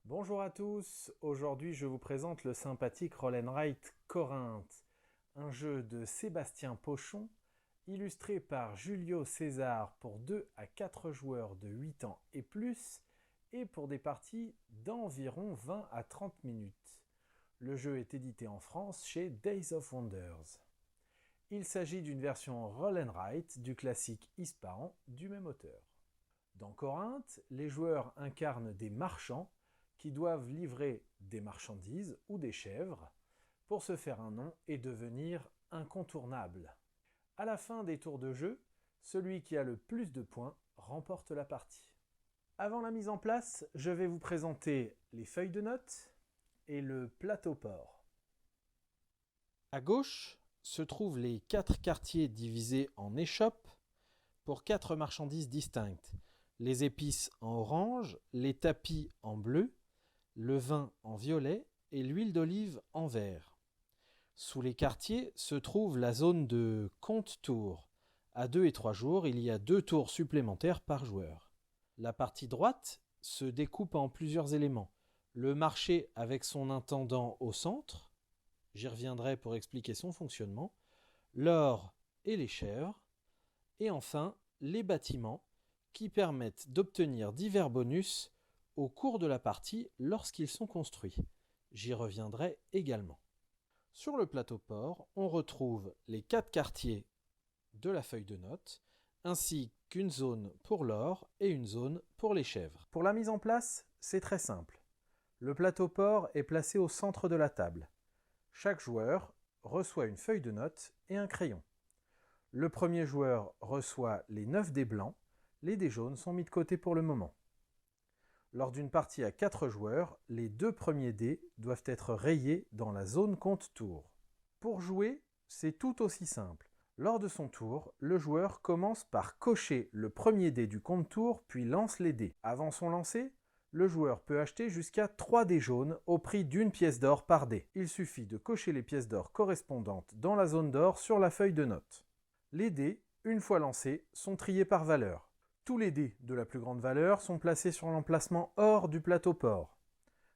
Bonjour à tous, aujourd'hui je vous présente le sympathique Roll and Write Corinthe, un jeu de Sébastien Pochon, illustré par Julio César pour 2 à 4 joueurs de 8 ans et plus, et pour des parties d'environ 20 à 30 minutes. Le jeu est édité en France chez Days of Wonders. Il s'agit d'une version Roll and Write du classique Ispahan du même auteur. Dans Corinthe, les joueurs incarnent des marchands qui doivent livrer des marchandises ou des chèvres pour se faire un nom et devenir incontournables. À la fin des tours de jeu, celui qui a le plus de points remporte la partie. Avant la mise en place, je vais vous présenter les feuilles de notes et le plateau port. À gauche se trouvent les 4 quartiers divisés en échoppes pour 4 marchandises distinctes. Les épices en orange, les tapis en bleu, le vin en violet et l'huile d'olive en vert. Sous les quartiers se trouve la zone de compte-tours. À 2 et 3 jours, il y a 2 tours supplémentaires par joueur. La partie droite se découpe en plusieurs éléments. Le marché avec son intendant au centre, j'y reviendrai pour expliquer son fonctionnement, l'or et les chèvres, et enfin les bâtiments qui permettent d'obtenir divers bonus au cours de la partie lorsqu'ils sont construits. J'y reviendrai également. Sur le plateau port, on retrouve les 4 quartiers de la feuille de notes, ainsi qu'une zone pour l'or et une zone pour les chèvres. Pour la mise en place, c'est très simple. Le plateau port est placé au centre de la table. Chaque joueur reçoit une feuille de notes et un crayon. Le premier joueur reçoit les 9 dés blancs, les dés jaunes sont mis de côté pour le moment. Lors d'une partie à 4 joueurs, les 2 premiers dés doivent être rayés dans la zone compte-tour. Pour jouer, c'est tout aussi simple. Lors de son tour, le joueur commence par cocher le premier dé du compte-tour puis lance les dés. Avant son lancer, le joueur peut acheter jusqu'à 3 dés jaunes au prix d'1 pièce d'or par dé. Il suffit de cocher les pièces d'or correspondantes dans la zone d'or sur la feuille de notes. Les dés, une fois lancés, sont triés par valeur. Tous les dés de la plus grande valeur sont placés sur l'emplacement or du plateau port.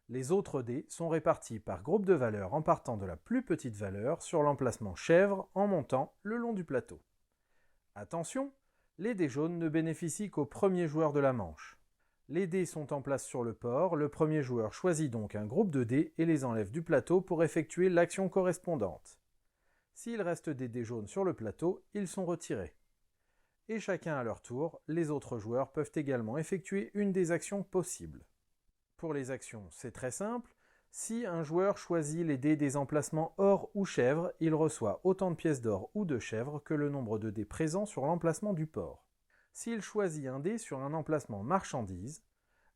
Les autres dés sont répartis par groupe de valeurs en partant de la plus petite valeur sur l'emplacement chèvre en montant le long du plateau. Attention, les dés jaunes ne bénéficient qu'au premier joueur de la manche. Les dés sont en place sur le port, le premier joueur choisit donc un groupe de dés et les enlève du plateau pour effectuer l'action correspondante. S'il reste des dés jaunes sur le plateau, ils sont retirés. Et chacun à leur tour, les autres joueurs peuvent également effectuer une des actions possibles. Pour les actions, c'est très simple. Si un joueur choisit les dés des emplacements or ou chèvre, il reçoit autant de pièces d'or ou de chèvre que le nombre de dés présents sur l'emplacement du port. S'il choisit un dé sur un emplacement marchandise,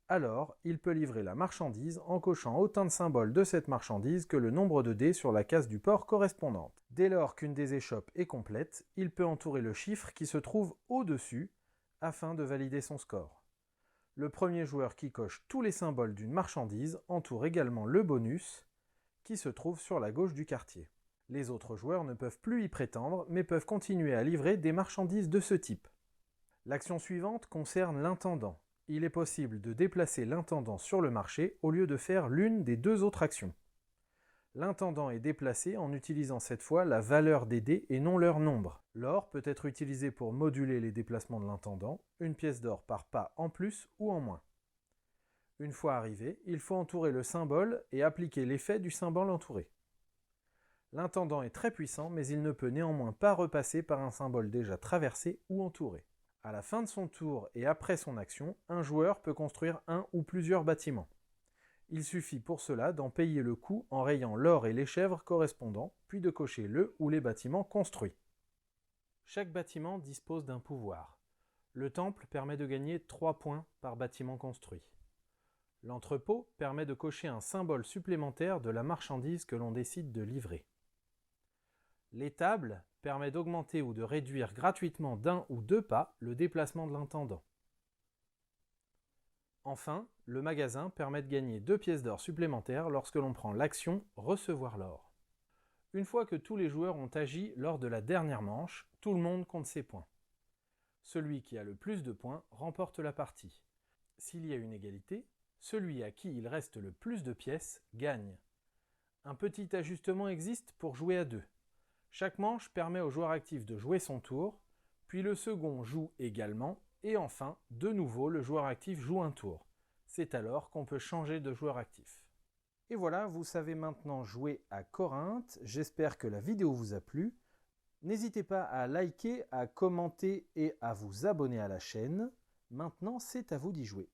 alors il peut livrer la marchandise en cochant autant de symboles de cette marchandise que le nombre de dés sur la case du port correspondante. Dès lors qu'une des échoppes est complète, il peut entourer le chiffre qui se trouve au-dessus afin de valider son score. Le premier joueur qui coche tous les symboles d'une marchandise entoure également le bonus qui se trouve sur la gauche du quartier. Les autres joueurs ne peuvent plus y prétendre mais peuvent continuer à livrer des marchandises de ce type. L'action suivante concerne l'intendant. Il est possible de déplacer l'intendant sur le marché au lieu de faire l'une des 2 autres actions. L'intendant est déplacé en utilisant cette fois la valeur des dés et non leur nombre. L'or peut être utilisé pour moduler les déplacements de l'intendant, une pièce d'or par pas en plus ou en moins. Une fois arrivé, il faut entourer le symbole et appliquer l'effet du symbole entouré. L'intendant est très puissant, mais il ne peut néanmoins pas repasser par un symbole déjà traversé ou entouré. À la fin de son tour et après son action, un joueur peut construire un ou plusieurs bâtiments. Il suffit pour cela d'en payer le coût en rayant l'or et les chèvres correspondants, puis de cocher le ou les bâtiments construits. Chaque bâtiment dispose d'un pouvoir. Le temple permet de gagner 3 points par bâtiment construit. L'entrepôt permet de cocher un symbole supplémentaire de la marchandise que l'on décide de livrer. L'étable permet d'augmenter ou de réduire gratuitement d'1 ou 2 pas le déplacement de l'intendant. Enfin, le magasin permet de gagner 2 pièces d'or supplémentaires lorsque l'on prend l'action « Recevoir l'or ». Une fois que tous les joueurs ont agi lors de la dernière manche, tout le monde compte ses points. Celui qui a le plus de points remporte la partie. S'il y a une égalité, Celui à qui il reste le plus de pièces gagne. Un petit ajustement existe pour jouer à deux. Chaque manche permet au joueur actif de jouer son tour, puis le second joue également, et enfin, de nouveau, le joueur actif joue un tour. C'est alors qu'on peut changer de joueur actif. Et voilà, vous savez maintenant jouer à Corinthe. J'espère que la vidéo vous a plu. N'hésitez pas à liker, à commenter et à vous abonner à la chaîne. Maintenant, c'est à vous d'y jouer.